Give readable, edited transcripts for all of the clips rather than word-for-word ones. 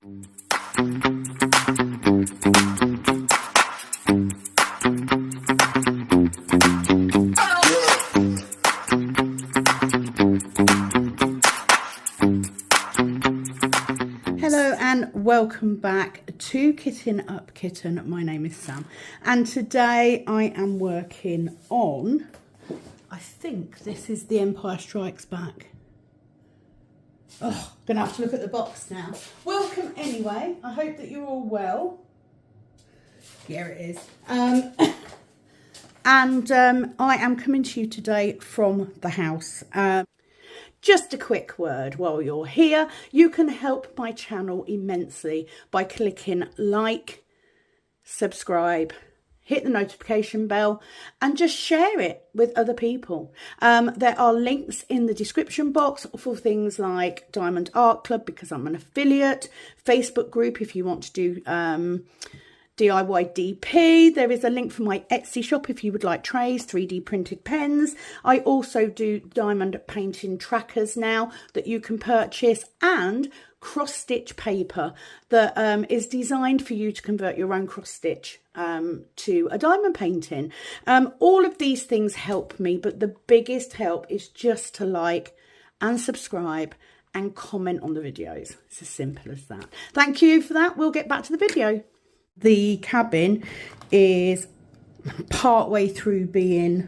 Hello and welcome back to Kitten Up Kitten. My name is Sam and today I am working on, I think this is The Empire Strikes Back. Oh, gonna have to look at the box now. Welcome anyway. I hope that you're all well. Here it is. I am coming to you today from the house. Just a quick word while you're here. You can help my channel immensely by clicking like, subscribe, hit the notification bell and just share it with other people. There are links in the description box for things like Diamond Art Club because I'm an affiliate, Facebook group if you want to do DIY DP. There is a link for my Etsy shop if you would like trays, 3D printed pens. I also do diamond painting trackers now that you can purchase, and cross stitch paper that is designed for you to convert your own cross stitch to a diamond painting. All of these things help me, but the biggest help is just to like and subscribe and comment on the videos. It's as simple as that. Thank you for that. We'll get back to the video. The cabin is part way through being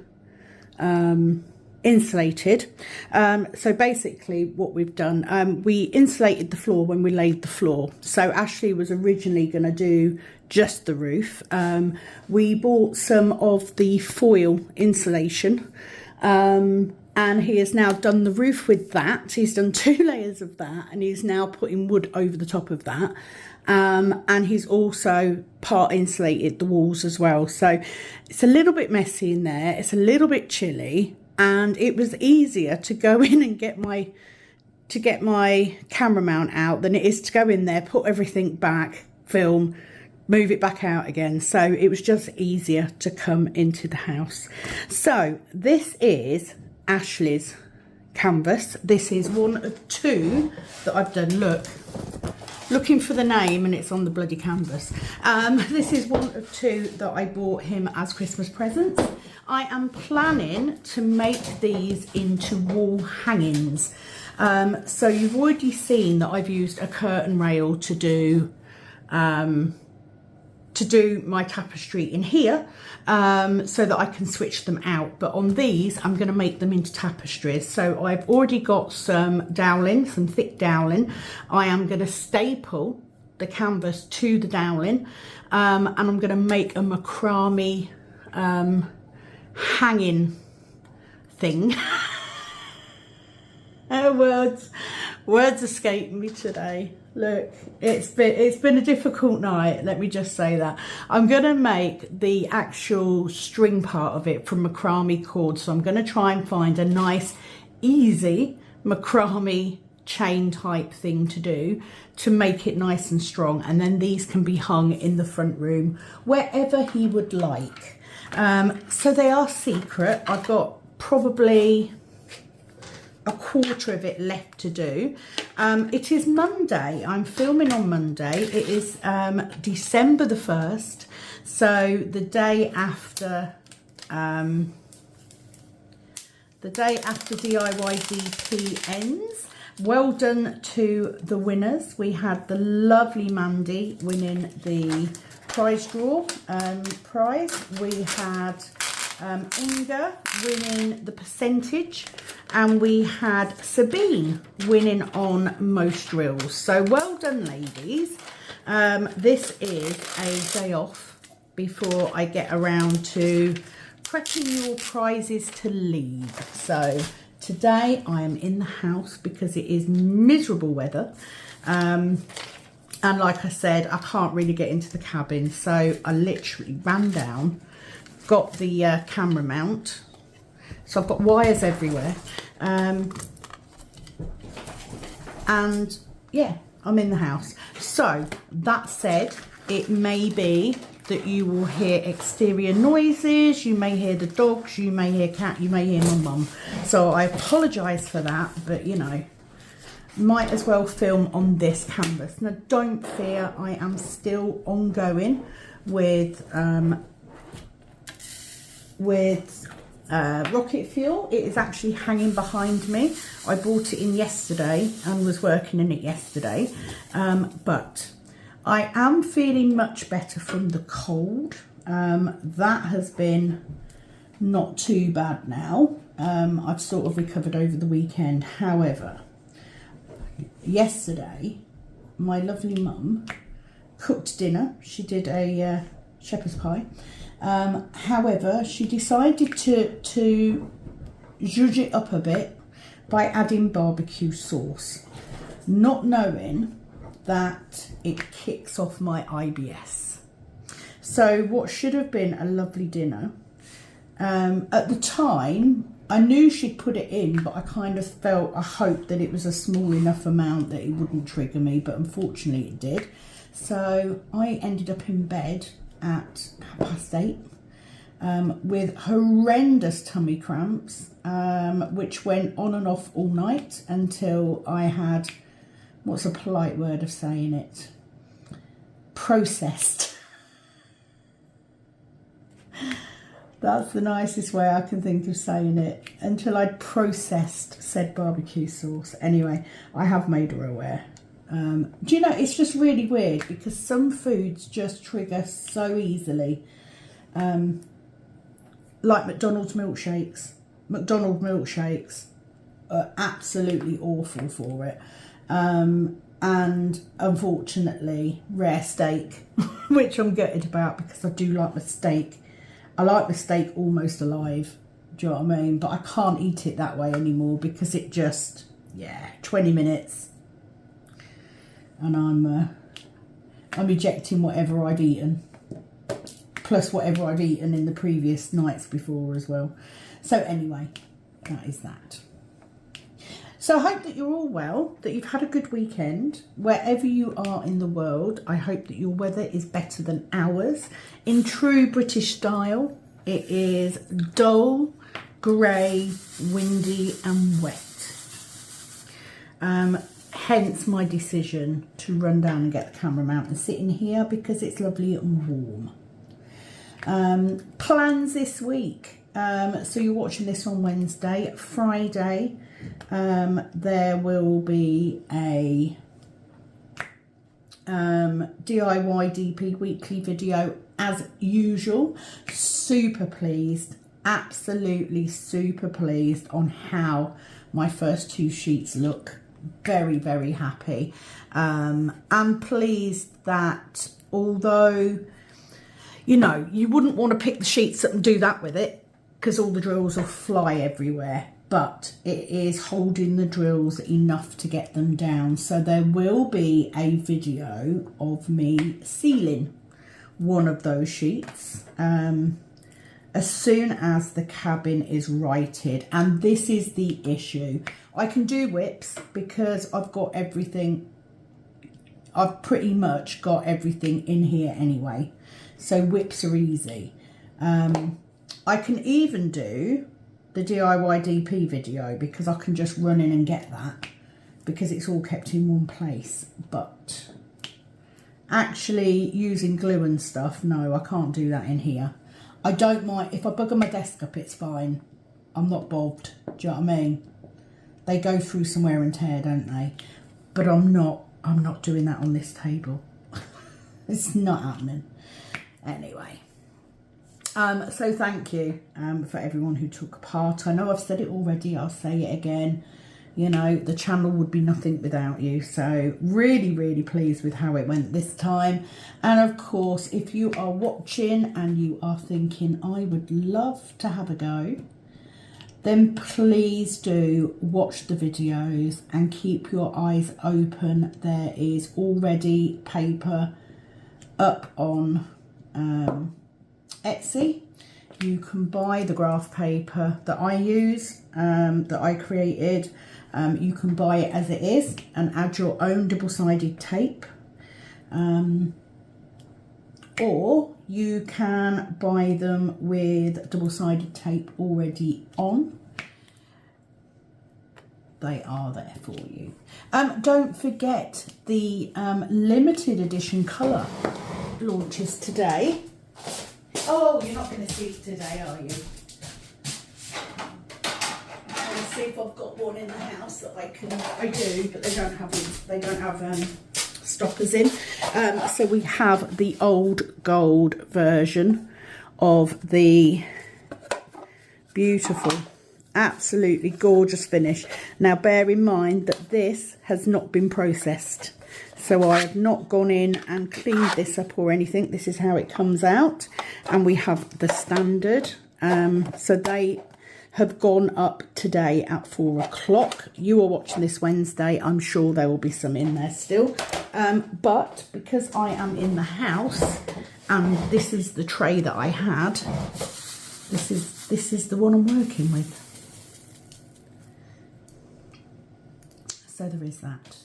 insulated. So basically what we've done, we insulated the floor when we laid the floor. So Ashley was originally going to do just the roof. We bought some of the foil insulation and he has now done the roof with that. He's done 2 layers of that and he's now putting wood over the top of that. And he's also part insulated the walls as well. So it's a little bit messy in there. It's a little bit chilly and it was easier to go in and get my camera mount out than it is to go in there, put everything back, film, move it back out again. So it was just easier to come into the house. So this is Ashley's canvas. This is one of 2 that I've done. Looking for the name and it's on the bloody canvas. This is one of 2 that I bought him as Christmas presents. I am planning to make these into wall hangings. So you've already seen that I've used a curtain rail to do my tapestry in here, so that I can switch them out. But on these, I'm going to make them into tapestries. So I've already got some doweling, some thick doweling. I am going to staple the canvas to the doweling, and I'm going to make a macrame hanging thing. Oh, words escape me today. Look, it's been a difficult night, let me just say that. I'm going to make the actual string part of it from macrame cord, so I'm going to try and find a nice easy macrame chain type thing to do to make it nice and strong, and then these can be hung in the front room wherever he would like. So they are secret. I've got probably a quarter of it left to do. It is Monday. I'm filming on Monday. It is December the 1st, so the day after DIY DP ends. Well done to the winners. We had the lovely Mandy winning the prize draw prize. We had Inga winning the percentage, and we had Sabine winning on most drills. So well done, ladies. This is a day off before I get around to prepping your prizes to leave. So today I am in the house because it is miserable weather. And like I said, I can't really get into the cabin, so I literally ran down, got the camera mount. So I've got wires everywhere. And yeah, I'm in the house. So that said, it may be that you will hear exterior noises, you may hear the dogs, you may hear cat, you may hear my mum. So I apologise for that, but you know, might as well film on this canvas. Now don't fear, I am still ongoing with rocket fuel. It is actually hanging behind me. I bought it in yesterday and was working in it yesterday, but I am feeling much better from the cold. That has been not too bad now. I've sort of recovered over the weekend. However, yesterday my lovely mum cooked dinner. She did a shepherd's pie. However, she decided to zhuzh it up a bit by adding barbecue sauce, not knowing that it kicks off my IBS. So what should have been a lovely dinner, at the time I knew she'd put it in, but I kind of felt a hope that it was a small enough amount that it wouldn't trigger me, but unfortunately it did. So I ended up in bed at 8:30 with horrendous tummy cramps, which went on and off all night until I had, what's a polite word of saying it, processed. That's the nicest way I can think of saying it, until I'd processed said barbecue sauce. Anyway, I have made her aware. Do you know, it's just really weird because some foods just trigger so easily. Like McDonald's milkshakes. McDonald's milkshakes are absolutely awful for it. And unfortunately, rare steak, which I'm gutted about because I do like my steak. I like the steak almost alive, do you know what I mean? But I can't eat it that way anymore because it just, 20 minutes. And I'm ejecting whatever I've eaten, plus whatever I've eaten in the previous nights before as well. So anyway, that is that. So I hope that you're all well, that you've had a good weekend. Wherever you are in the world, I hope that your weather is better than ours. In true British style, it is dull, grey, windy and wet. Hence my decision to run down and get the camera mount and sit in here because it's lovely and warm. Plans this week. So you're watching this on Wednesday. Friday, there will be a DIY DP weekly video as usual. Super pleased, absolutely super pleased on how my first two sheets look. Very, very happy. I'm pleased that although, you know, you wouldn't want to pick the sheets up and do that with it because all the drills will fly everywhere, but it is holding the drills enough to get them down. So there will be a video of me sealing one of those sheets as soon as the cabin is righted. And this is the issue. I can do whips because I've got everything. I've pretty much got everything in here anyway. So whips are easy. I can even do the DIY DP video because I can just run in and get that because it's all kept in one place. But actually using glue and stuff, no, I can't do that in here. I don't mind. If I bugger my desk up, it's fine. I'm not bothered. Do you know what I mean? They go through some wear and tear, don't they? But I'm not doing that on this table. It's not happening. Anyway. So thank you for everyone who took part. I know I've said it already. I'll say it again. You know, the channel would be nothing without you. So really, really pleased with how it went this time. And of course, if you are watching and you are thinking, I would love to have a go, then please do watch the videos and keep your eyes open. There is already paper up on Etsy. You can buy the graph paper that I use, that I created. You can buy it as it is and add your own double-sided tape. Or you can buy them with double-sided tape already on. they are there for you. Don't forget the limited edition colour launches today. Oh, you're not going to see it today, are you? I'm going to see if I've got one in the house that I do, but they don't have stoppers in. So we have the old gold version of the beautiful, absolutely gorgeous finish. Now bear in mind that this has not been processed, so I have not gone in and cleaned this up or anything. This is how it comes out. And we have the standard, so they have gone up today at 4 o'clock. You are watching this Wednesday, I'm sure there will be some in there still, but because I am in the house and this is the tray that I had, this is the one I'm working with. So there is that.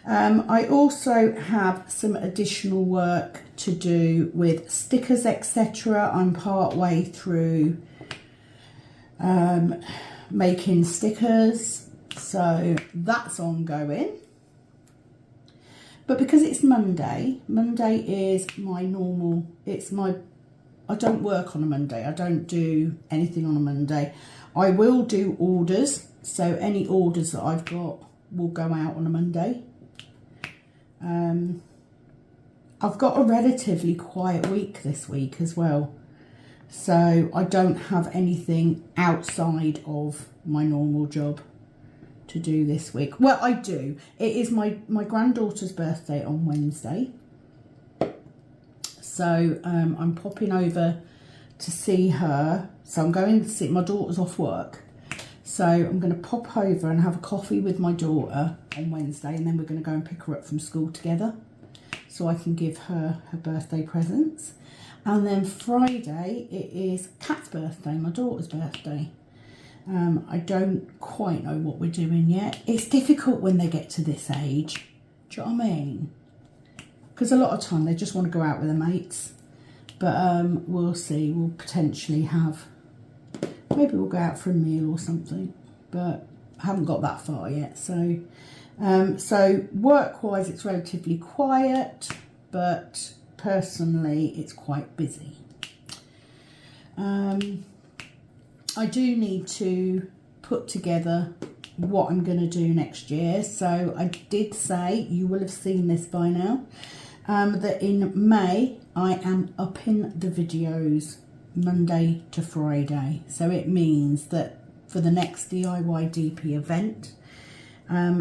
I also have some additional work to do with stickers, etc. I'm part way through making stickers, so that's ongoing. But because it's Monday is my normal, I don't work on a Monday, I don't do anything on a Monday. I will do orders, so any orders that I've got will go out on a Monday. I've got a relatively quiet week this week as well, so I don't have anything outside of my normal job to do this week. Well, I do. It is my granddaughter's birthday on Wednesday, so I'm popping over to see her. So I'm going to see, my daughter's off work, so I'm going to pop over and have a coffee with my daughter on Wednesday, and then we're going to go and pick her up from school together so I can give her her birthday presents. And then Friday it is Kat's birthday, my daughter's birthday. I don't quite know what we're doing yet. It's difficult when they get to this age, do you know what I mean? Because a lot of time they just want to go out with their mates. But we'll see, we'll potentially have, maybe we'll go out for a meal or something, but I haven't got that far yet. So so work-wise it's relatively quiet, but personally it's quite busy. I do need to put together what I'm going to do next year. So I did say, you will have seen this by now, that in May I am upping the videos Monday to Friday. So it means that for the next DIY DP event,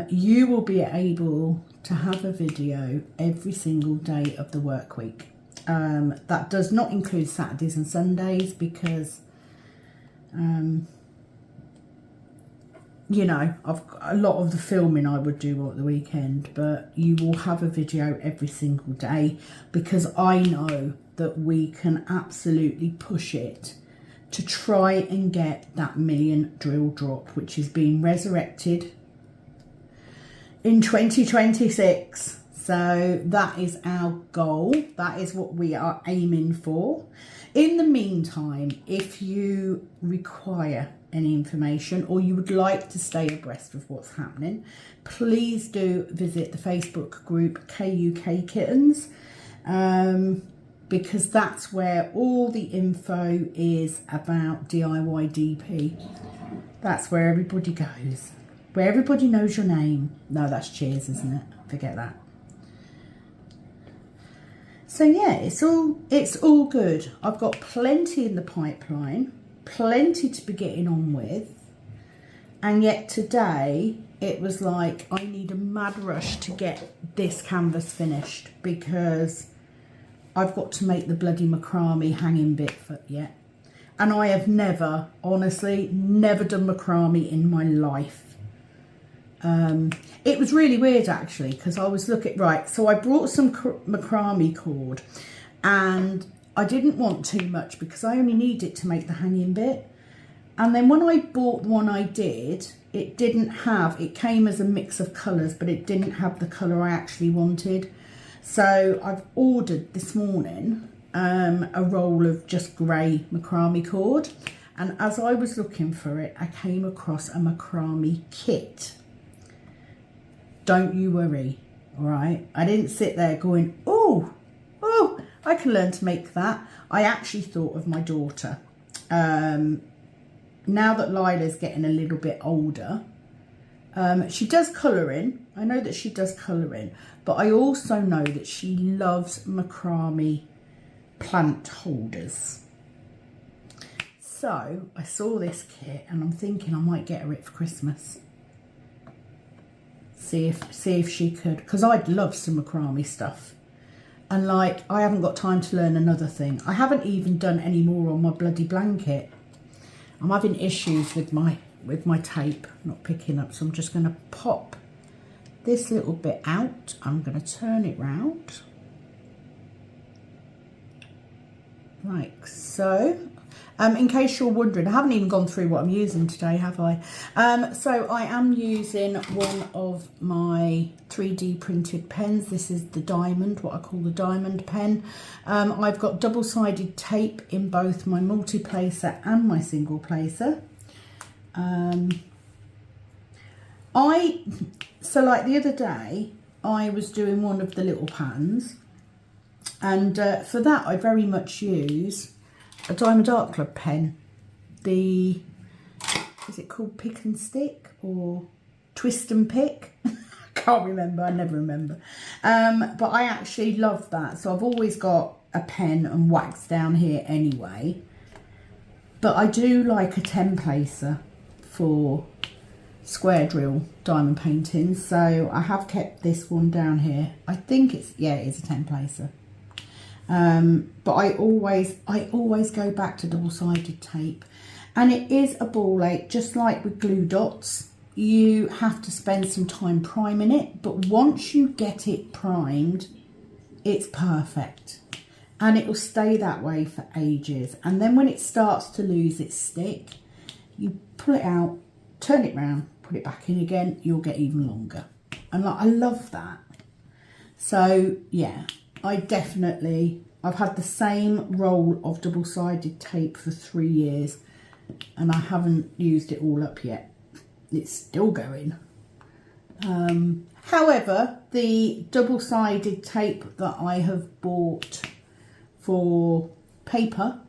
you will be able to have a video every single day of the work week. That does not include Saturdays and Sundays because you know, I've got a lot of the filming I would do at the weekend, but you will have a video every single day because I know that we can absolutely push it to try and get that 1,000,000 drill drop, which is being resurrected in 2026. So that is our goal. That is what we are aiming for. In the meantime, if you require any information or you would like to stay abreast of what's happening, please do visit the Facebook group KUK Kittens, because that's where all the info is about DIY DP. That's where everybody goes, where everybody knows your name. No, that's Cheers, isn't it? Forget that. So yeah, it's all good. I've got plenty in the pipeline, plenty to be getting on with, and yet today it was like I need a mad rush to get this canvas finished because I've got to make the bloody macrame hanging bit for yet. And I have never, honestly, never done macrame in my life. It was really weird actually, because I was looking, right, so I brought some macrame cord and I didn't want too much because I only need it to make the hanging bit. And then when I bought the one I did, it didn't have, it came as a mix of colours, but it didn't have the colour I actually wanted. So I've ordered this morning a roll of just grey macrame cord, And as I was looking for it, I came across a macrame kit. Don't you worry, all right? I didn't sit there going, oh, I can learn to make that. I actually thought of my daughter. Now that Lila's getting a little bit older, she does colouring. I know that she does colouring, but I also know that she loves macrame plant holders. So I saw this kit and I'm thinking I might get her it for Christmas. See if she could, because I'd love some macrame stuff. And like, I haven't got time to learn another thing. I haven't even done any more on my bloody blanket. I'm having issues with my tape not picking up, so I'm just going to pop this little bit out. I'm going to turn it round like so. In case you're wondering, I haven't even gone through what I'm using today, have I? So I am using one of my 3D printed pens. This is the diamond, what I call the diamond pen. I've got double-sided tape in both my multi-placer and my single placer. So like the other day, I was doing one of the little patterns, and for that I very much use a Diamond Art Club pen. Is it called Pick and Stick or Twist and Pick? I can't remember, I never remember. But I actually love that. So I've always got a pen and wax down here anyway. But I do like a 10 placer for square drill diamond paintings. So I have kept this one down here. I think it is a 10 placer. But I always go back to double-sided tape, and it is a ball ache. Just like with glue dots, you have to spend some time priming it, but once you get it primed, it's perfect, and it will stay that way for ages. And then when it starts to lose its stick, you pull it out, turn it round, put it back in again, you'll get even longer. And like, I love that. So yeah, I've had the same roll of double-sided tape for 3 years, and I haven't used it all up yet. It's still going. However, the double-sided tape that I have bought for paper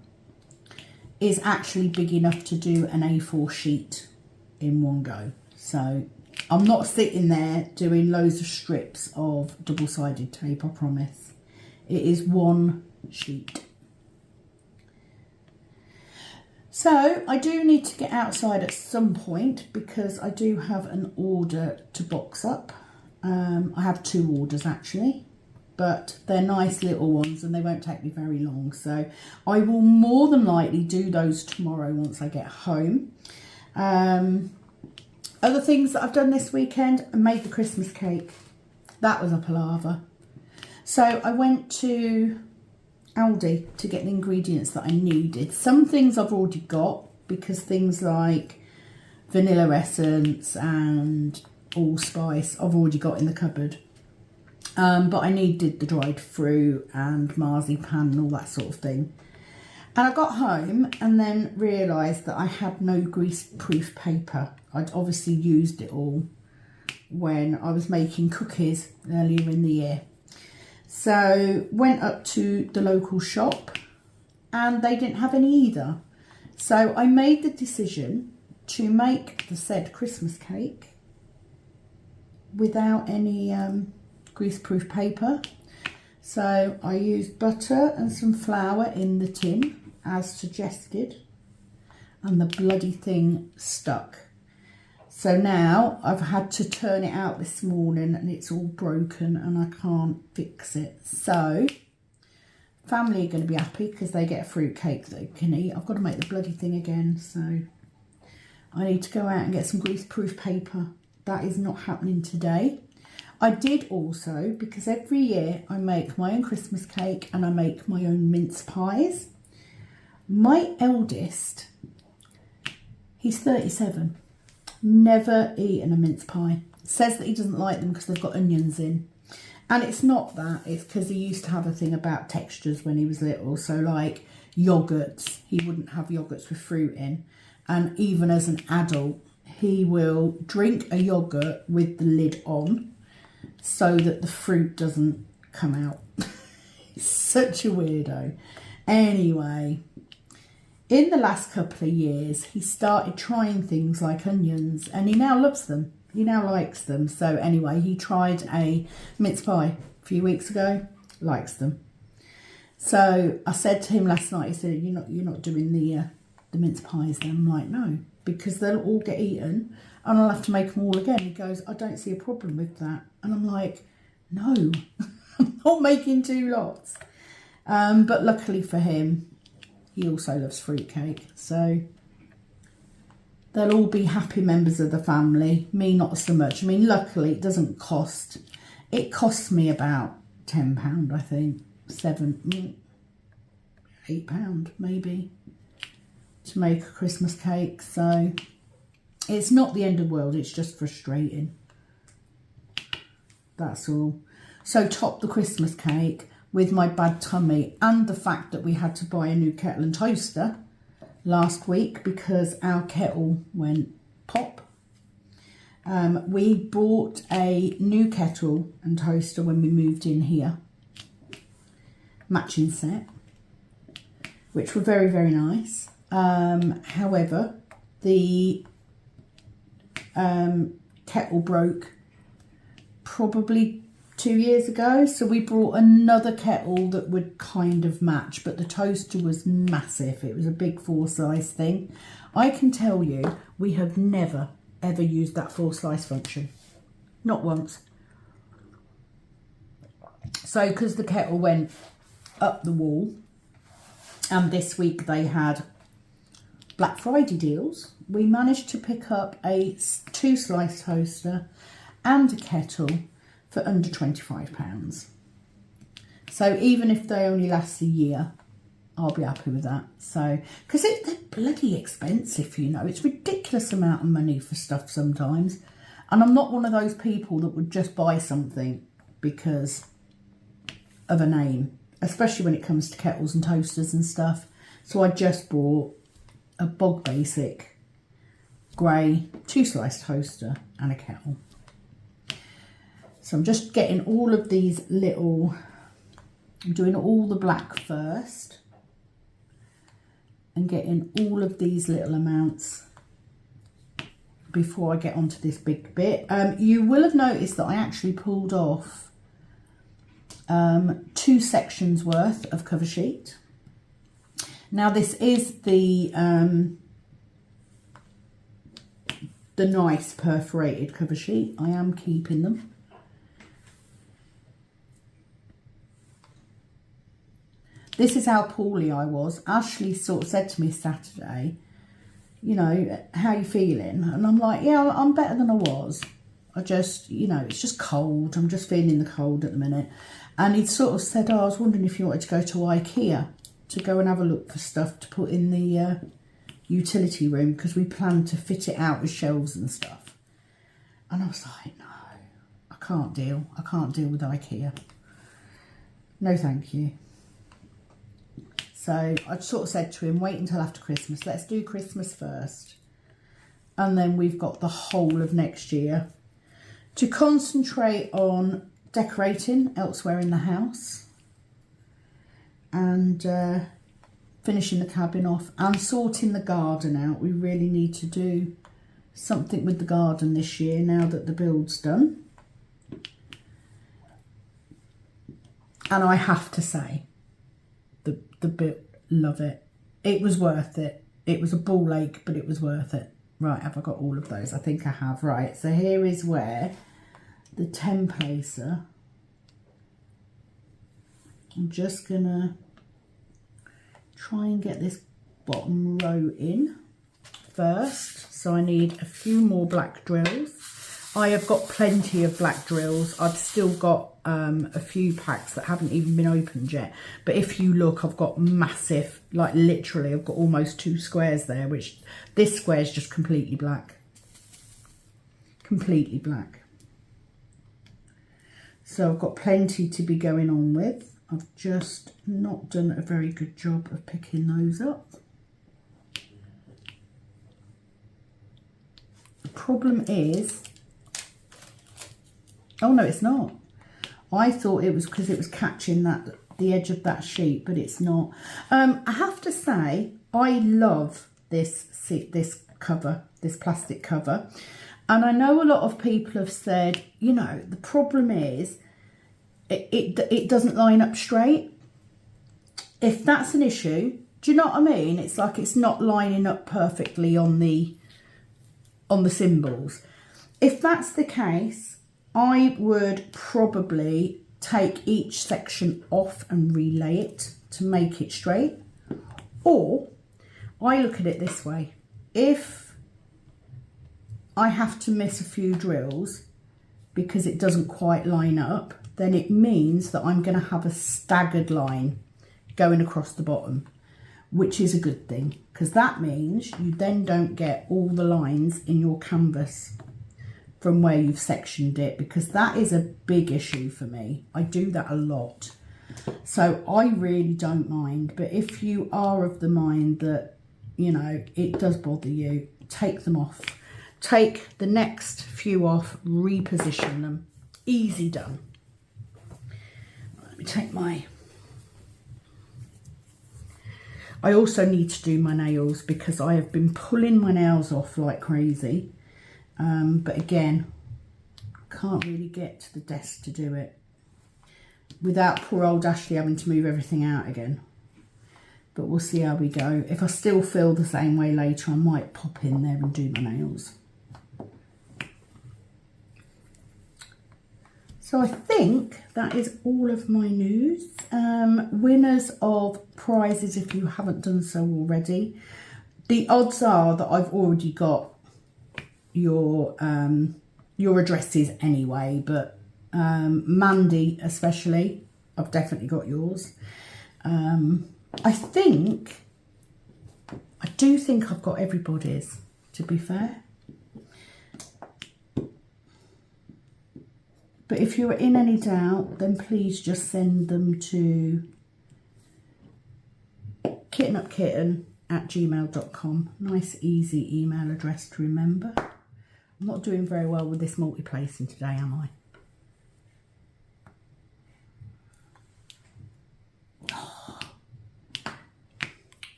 is actually big enough to do an A4 sheet in one go. So I'm not sitting there doing loads of strips of double-sided tape, I promise. It is one sheet. So I do need to get outside at some point because I do have an order to box up. I have 2 orders actually, but they're nice little ones and they won't take me very long. So I will more than likely do those tomorrow once I get home. Other things that I've done this weekend, I made the Christmas cake. That was a palaver. So I went to Aldi to get the ingredients that I needed. Some things I've already got, because things like vanilla essence and allspice I've already got in the cupboard. But I needed the dried fruit and marzipan and all that sort of thing. And I got home and then realised that I had no grease-proof paper. I'd obviously used it all when I was making cookies earlier in the year. So went up to the local shop and they didn't have any either. So I made the decision to make the said Christmas cake without any greaseproof paper. So I used butter and some flour in the tin as suggested, and the bloody thing stuck. So now I've had to turn it out this morning and it's all broken and I can't fix it. So family are going to be happy because they get a fruit cake that they can eat. I've got to make the bloody thing again, so I need to go out and get some greaseproof paper. That is not happening today. I did also, because every year I make my own Christmas cake and I make my own mince pies. My eldest, he's 37. Never eaten a mince pie. Says that he doesn't like them because they've got onions in. And it's not that, it's because he used to have a thing about textures when he was little. So like yogurts, he wouldn't have yogurts with fruit in. And even as an adult, he will drink a yogurt with the lid on so that the fruit doesn't come out. He's such a weirdo. Anyway, in the last couple of years, he started trying things like onions and he now loves them. He now likes them. So anyway, he tried a mince pie a few weeks ago, likes them. So I said to him last night, he said, you're not doing the mince pies then? I'm like, no, because they'll all get eaten and I'll have to make them all again. He goes, I don't see a problem with that. And I'm like, no, I'm not making 2 lots. But luckily for him, he also loves fruitcake. So they'll all be happy members of the family. Me, not so much. I mean, luckily it doesn't cost. It costs me about £10, I think. £8 maybe to make a Christmas cake. So it's not the end of the world. It's just frustrating. That's all. So top the Christmas cake with my bad tummy and the fact that we had to buy a new kettle and toaster last week because our kettle went pop. We bought a new kettle and toaster when we moved in here, matching set, which were very, very nice. However, the kettle broke probably 2 years ago, so we brought another kettle that would kind of match, but the toaster was massive. It was a big 4-slice thing. I can tell you, we have never ever used that 4-slice function, not once. So because the kettle went up the wall, and this week they had Black Friday deals, we managed to pick up a 2-slice toaster and a kettle for under £25. So even if they only last a year, I'll be happy with that. So, because they're bloody expensive, you know. It's a ridiculous amount of money for stuff sometimes. And I'm not one of those people that would just buy something because of a name, especially when it comes to kettles and toasters and stuff. So I just bought a bog basic grey 2-slice toaster and a kettle. So I'm just getting all of these little, I'm doing all the black first and getting all of these little amounts before I get onto this big bit. You will have noticed that I actually pulled off 2 sections worth of cover sheet. Now this is the nice perforated cover sheet. I am keeping them. This is how poorly I was. Ashley sort of said to me Saturday, you know, how you feeling? And I'm like, yeah, I'm better than I was. I just, you know, it's just cold. I'm just feeling the cold at the minute. And he sort of said, oh, I was wondering if you wanted to go to IKEA to go and have a look for stuff to put in the utility room because we plan to fit it out with shelves and stuff. And I was like, no, I can't deal. I can't deal with IKEA. No, thank you. So I sort of said to him, wait until after Christmas. Let's do Christmas first. And then we've got the whole of next year to concentrate on decorating elsewhere in the house and finishing the cabin off and sorting the garden out. We really need to do something with the garden this year now that the build's done. And I have to say, the bit, love it. It was worth it. It was a ball ache, but it was worth it. Right, have I got all of those? I think I have. Right, so here is where the 10 placer. I'm just gonna try and get this bottom row in first. So I need a few more black drills. I have got plenty of black drills. I've still got a few packs that haven't even been opened yet. But if you look, I've got massive, like literally, I've got almost 2 squares there, which this square is just completely black. Completely black. So I've got plenty to be going on with. I've just not done a very good job of picking those up. The problem is, oh no, it's not. I thought it was because it was catching the edge of that sheet, but it's not. I have to say, I love this cover, this plastic cover. And I know a lot of people have said, you know, the problem is it doesn't line up straight. If that's an issue, do you know what I mean? It's like it's not lining up perfectly on the symbols. If that's the case, I would probably take each section off and relay it to make it straight. Or I look at it this way. If I have to miss a few drills because it doesn't quite line up, then it means that I'm going to have a staggered line going across the bottom, which is a good thing, because that means you then don't get all the lines in your canvas from where you've sectioned it, because that is a big issue for me. I do that a lot. So I really don't mind, but if you are of the mind that, you know, it does bother you, take them off. Take the next few off, reposition them. Easy done. Let me take my... I also need to do my nails because I have been pulling my nails off like crazy. But again, can't really get to the desk to do it without poor old Ashley having to move everything out again. But we'll see how we go. If I still feel the same way later, I might pop in there and do my nails. So I think that is all of my news. Winners of prizes, if you haven't done so already. The odds are that I've already got your addresses anyway, but Mandy especially, I've definitely got yours. I do think I've got everybody's, to be fair. But if you're in any doubt, then please just send them to kittenupkitten@gmail.com. Nice, easy email address to remember. I'm not doing very well with this multi-placing today, am I?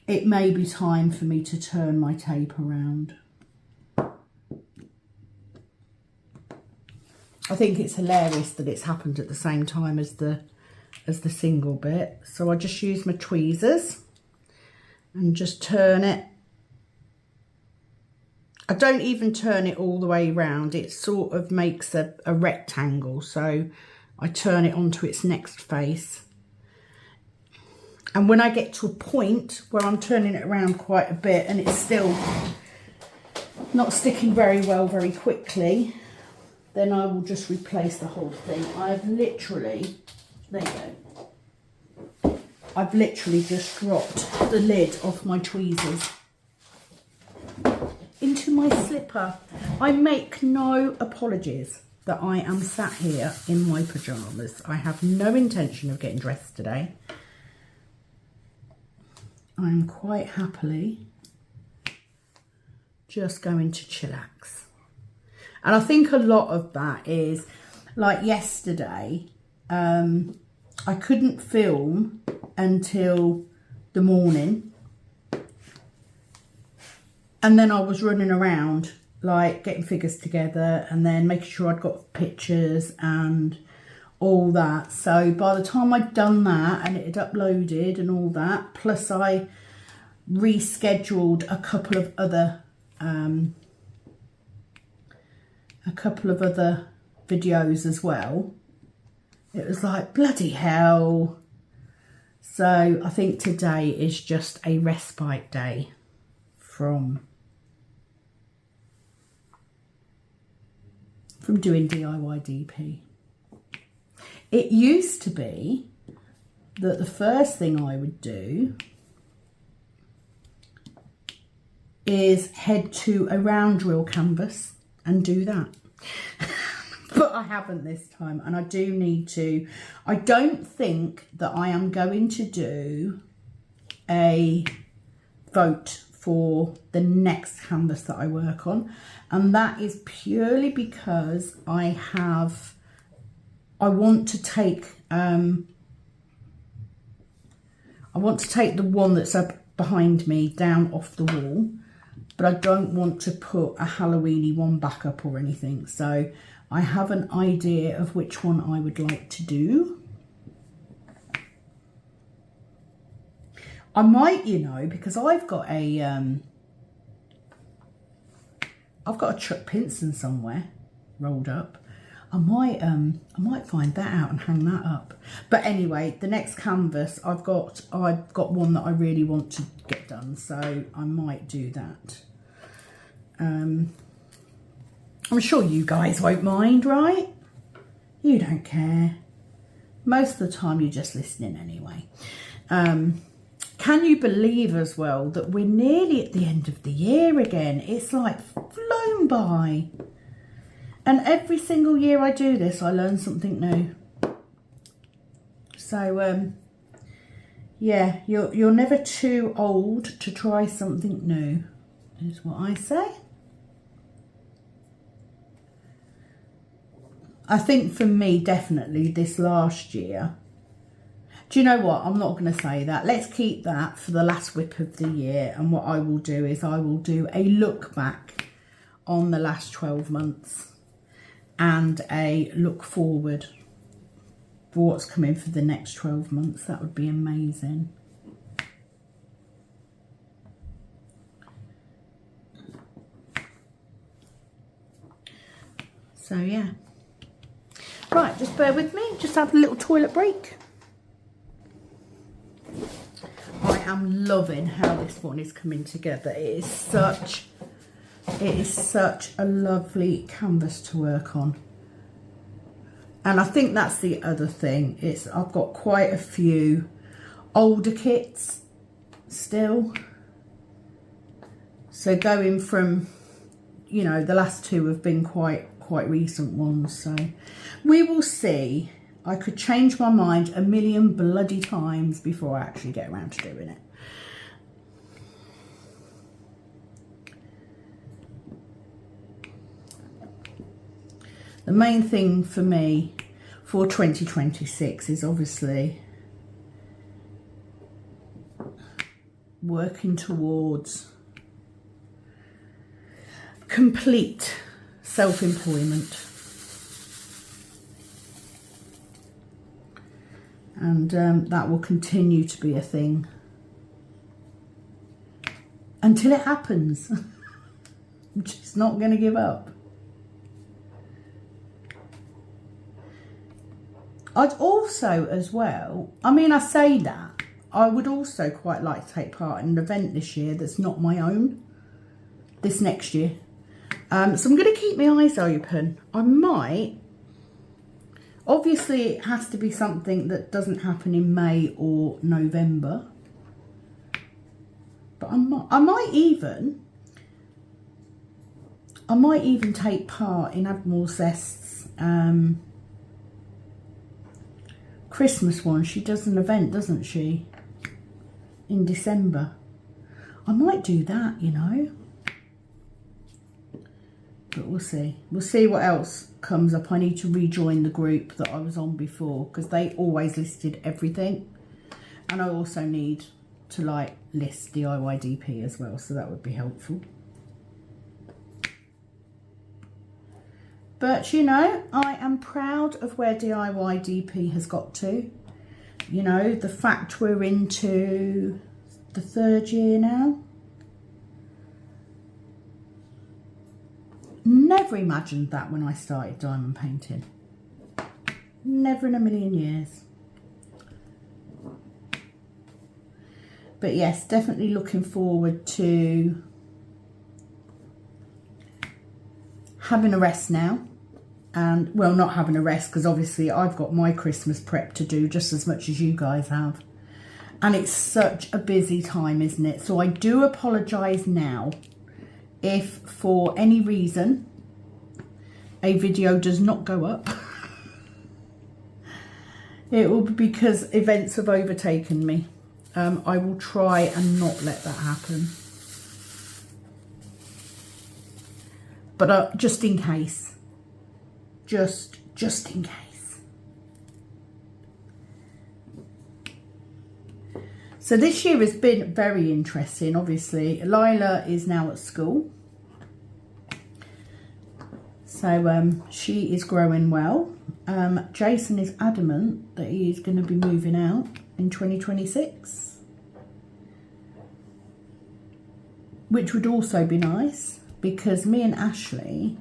It may be time for me to turn my tape around. I think it's hilarious that it's happened at the same time as the single bit. So I just use my tweezers and just turn it. I don't even turn it all the way around. It sort of makes a rectangle. So I turn it onto its next face. And when I get to a point where I'm turning it around quite a bit and it's still not sticking very well very quickly, then I will just replace the whole thing. I've literally, there you go. I've literally just dropped the lid off my tweezers into my slipper. I make no apologies that I am sat here in my pyjamas. I have no intention of getting dressed today. I'm quite happily just going to chillax. And I think a lot of that is, like yesterday, I couldn't film until the morning. And then I was running around, like getting figures together and then making sure I'd got pictures and all that. So by the time I'd done that and it had uploaded and all that, plus I rescheduled a couple of other videos as well, it was like bloody hell. So I think today is just a respite day from doing DIY DP. It used to be that the first thing I would do is head to a round drill canvas and do that. but I haven't this time, and I do need to. I don't think that I am going to do a vote for the next canvas that I work on, and that is purely because I want to take the one that's up behind me down off the wall, but I don't want to put a Halloweeny one back up or anything. So I have an idea of which one I would like to do. I might, you know, because I've got a Chuck Pinson somewhere rolled up. I might find that out and hang that up. But anyway, the next canvas, I've got one that I really want to get done, so I might do that. I'm sure you guys won't mind, right? You don't care. Most of the time you're just listening anyway. Can you believe as well that we're nearly at the end of the year again? It's like flown by. And every single year I do this, I learn something new. So, yeah, you're never too old to try something new, is what I say. I think for me, definitely this last year. Do you know what? I'm not going to say that. Let's keep that for the last whip of the year. And what I will do is I will do a look back on the last 12 months. And a look forward for what's coming for the next 12 months. That would be amazing. So yeah. Right, just bear with me. Just have a little toilet break. I am loving how this one is coming together. It is such a lovely canvas to work on. And I think that's the other thing. I've got quite a few older kits still. So going from, you know, the last two have been quite recent ones. So we will see. I could change my mind a million bloody times before I actually get around to doing it. The main thing for me for 2026 is obviously working towards complete self-employment. And that will continue to be a thing until it happens. I'm just not going to give up. I'd also as well, I mean, I say that, I would also quite like to take part in an event this year that's not my own, this next year. So I'm going to keep my eyes open. I might, obviously it has to be something that doesn't happen in May or November. But I might even take part in Admiral Zest's Christmas one. She does an event, doesn't she, in December? I might do that, you know. But we'll see. We'll see what else comes up. I need to rejoin the group that I was on before because they always listed everything. And I also need to like list DIY DP as well, so that would be helpful. But, you know, I am proud of where DIY DP has got to. You know, the fact we're into the 3rd year now. Never imagined that when I started diamond painting. Never in a million years. But yes, definitely looking forward to having a rest now. And, well, not having a rest because obviously I've got my Christmas prep to do just as much as you guys have. And it's such a busy time, isn't it? So I do apologise now if for any reason a video does not go up, it will be because events have overtaken me. I will try and not let that happen. But just in case. Just in case. So this year has been very interesting. Obviously, Lila is now at school. So she is growing well. Jason is adamant that he is going to be moving out in 2026. Which would also be nice, because me and Ashley,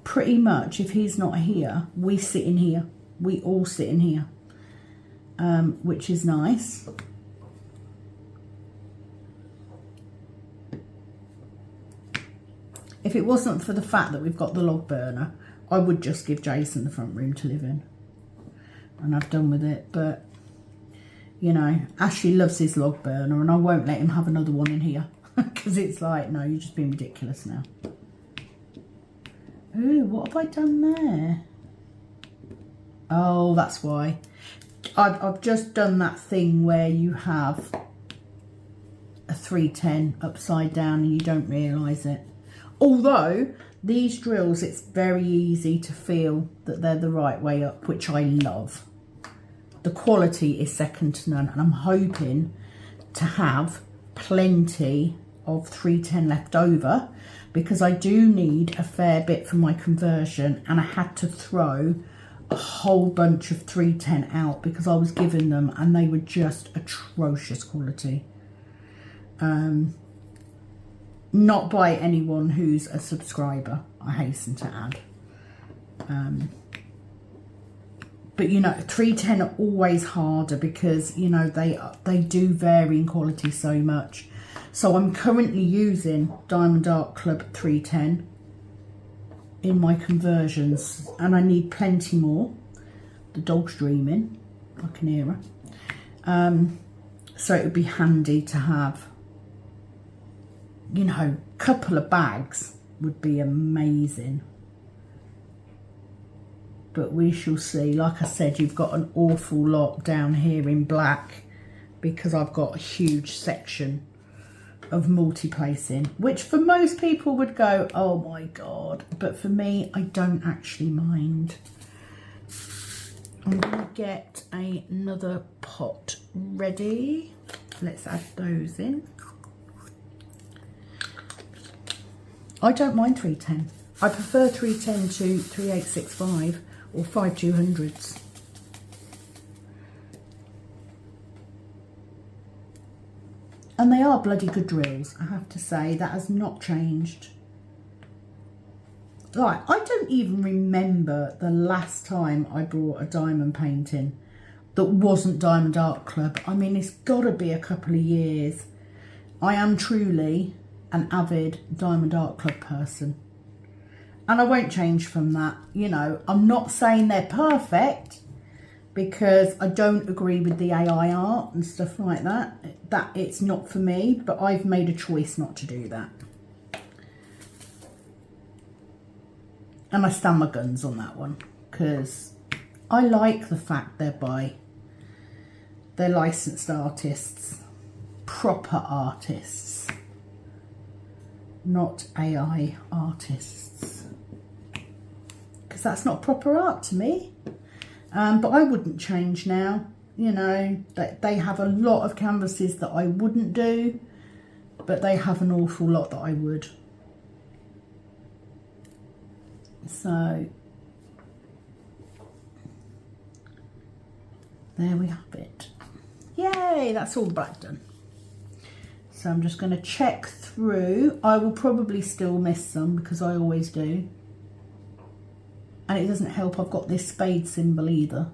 pretty much if he's not here, we sit in here. We all sit in here, which is nice. If it wasn't for the fact that we've got the log burner, I would just give Jason the front room to live in. And I've done with it. But, you know, Ashley loves his log burner and I won't let him have another one in here. Because it's like, no, you're just being ridiculous now. Ooh, what have I done there? Oh, that's why. I've just done that thing where you have a 310 upside down and you don't realise it. Although, these drills, it's very easy to feel that they're the right way up, which I love. The quality is second to none, and I'm hoping to have plenty of 310 left over, because I do need a fair bit for my conversion, and I had to throw a whole bunch of 310 out because I was given them and they were just atrocious quality. Not by anyone who's a subscriber, I hasten to add. But, you know, 310 are always harder because, you know, they do vary in quality so much. So I'm currently using Diamond Art Club 310 in my conversions. And I need plenty more. The dog's dreaming. I can hear her. So it would be handy to have, you know, a couple of bags would be amazing. But we shall see. Like I said, you've got an awful lot down here in black because I've got a huge section of multi-placing, which for most people would go, oh my God. But for me, I don't actually mind. I'm going to get another pot ready. Let's add those in. I don't mind 310. I prefer 310 to 3865 or 5200s. And they are bloody good drills, I have to say. That has not changed. Like, I don't even remember the last time I bought a diamond painting that wasn't Diamond Art Club. I mean, it's got to be a couple of years. I am truly an avid Diamond Art Club person. And I won't change from that. You know, I'm not saying they're perfect because I don't agree with the AI art and stuff like that. That it's not for me, but I've made a choice not to do that. And I stand my guns on that one because I like the fact they're licensed artists, proper artists, not AI artists, because that's not proper art to me. But I wouldn't change now. You know, they have a lot of canvases that I wouldn't do, but they have an awful lot that I would. So there we have it. Yay, that's all black done. So I'm just going to check through. I will probably still miss some because I always do. And it doesn't help I've got this spade symbol either.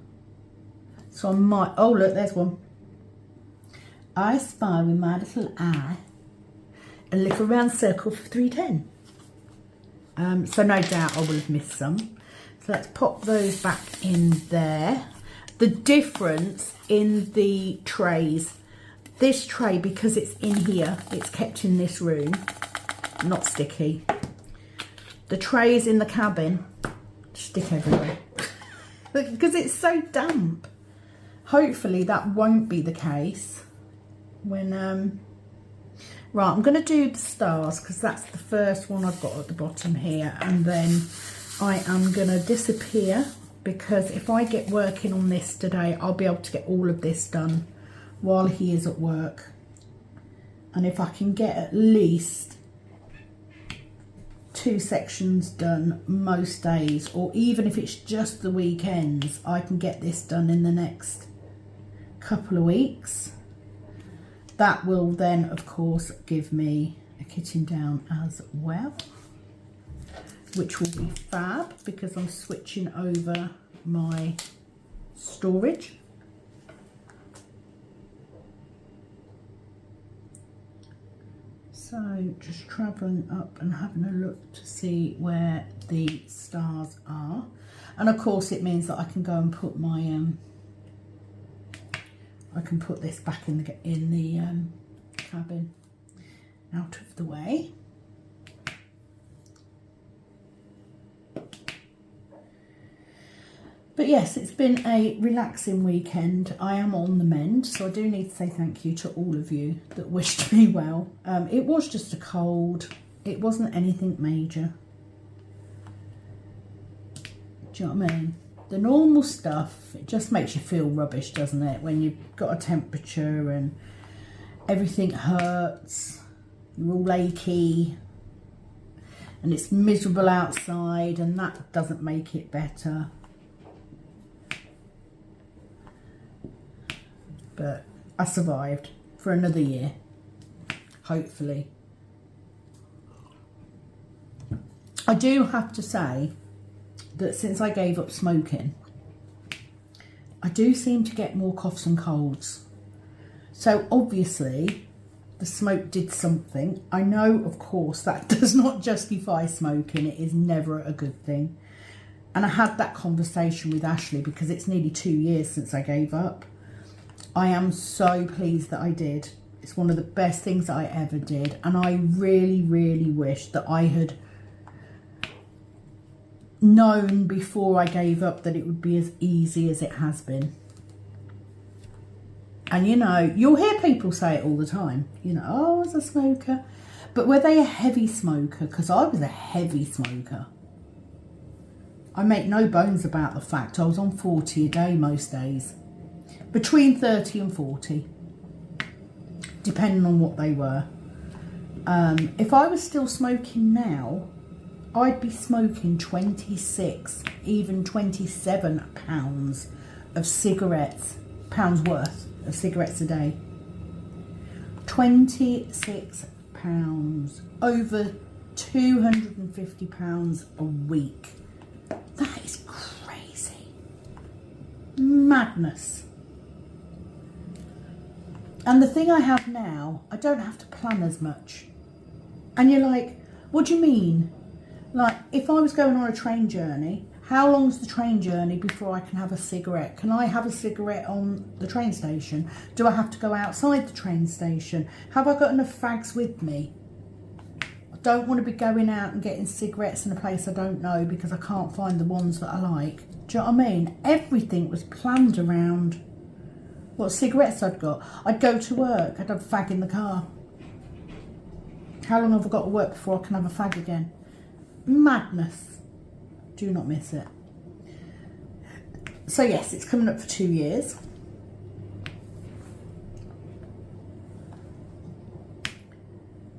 So I might, oh look, there's one. I spy with my little eye a little round circle for 310. So no doubt I will have missed some. So let's pop those back in there. The difference in the trays, this tray, because it's in here, it's kept in this room, not sticky. the trays in the cabin stick everywhere because it's so damp. Hopefully that won't be the case when right, I'm going to do the stars because that's the first one I've got at the bottom here, and then I am going to disappear because if I get working on this today, I'll be able to get all of this done while he is at work. And if I can get at least 2 sections done most days, or even if it's just the weekends, I can get this done in the next couple of weeks. That will then, of course, give me a kitchen down as well, which will be fab because I'm switching over my storage. So just travelling up and having a look to see where the stars are. And of course it means that I can go and put my, I can put this back in the cabin out of the way. But yes, it's been a relaxing weekend. I am on the mend, so I do need to say thank you to all of you that wished me well. It was just a cold. It wasn't anything major. Do you know what I mean? The normal stuff, it just makes you feel rubbish, doesn't it? When you've got a temperature and everything hurts, you're all achy, and it's miserable outside, and that doesn't make it better. But I survived for another year, hopefully. I do have to say that since I gave up smoking, I do seem to get more coughs and colds. So obviously the smoke did something. I know, of course, that does not justify smoking. It is never a good thing. And I had that conversation with Ashley because it's nearly 2 years since I gave up. I am so pleased that I did. It's one of the best things I ever did. And I really, really wish that I had known before I gave up that it would be as easy as it has been. And you know, you'll hear people say it all the time, you know, oh, I was a smoker. But were they a heavy smoker? Because I was a heavy smoker. I make no bones about the fact I was on 40 a day most days. Between 30 and 40, depending on what they were. If I was still smoking now, I'd be smoking 26, even 27 pounds of cigarettes, pounds worth of cigarettes a day. 26 pounds, over 250 pounds a week. That is crazy. Madness. And the thing I have now, I don't have to plan as much. And you're like, what do you mean? Like, if I was going on a train journey, how long's the train journey before I can have a cigarette? Can I have a cigarette on the train station? Do I have to go outside the train station? Have I got enough fags with me? I don't want to be going out and getting cigarettes in a place I don't know because I can't find the ones that I like. Do you know what I mean? Everything was planned around what cigarettes I'd got. I'd go to work, I'd have a fag in the car. How long have I got to work before I can have a fag again? Madness. Do not miss it. So yes, it's coming up for 2 years.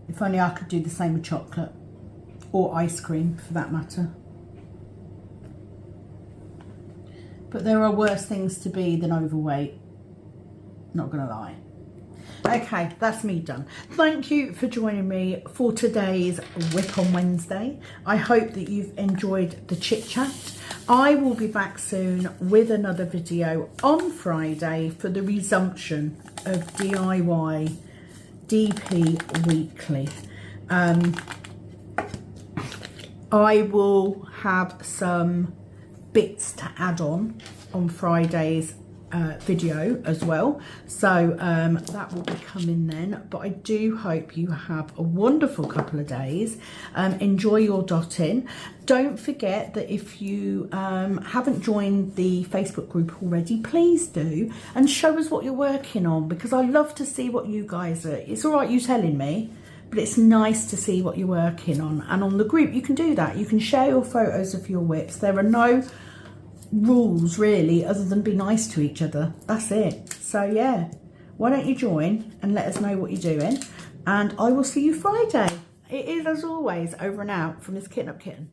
If only I could do the same with chocolate or ice cream for that matter. But there are worse things to be than overweight. Not gonna lie. Okay, that's me done. Thank you for joining me for today's Whip on Wednesday. I hope that you've enjoyed the chit chat. I will be back soon with another video on Friday for the resumption of DIY DP Weekly. I will have some bits to add on Fridays video as well, so that will be coming then. But I do hope you have a wonderful couple of days. Enjoy your dotting. Don't forget that if you haven't joined the Facebook group already, please do, and show us what you're working on, because I love to see what you guys are. It's all right you telling me, but it's nice to see what you're working on. And on the group, you can do that. You can share your photos of your whips. There are no rules really, other than be nice to each other. That's it. So yeah, why don't you join and let us know what you're doing, and I will see you Friday. It is, as always, over and out from Miss Kitten Up Kitten.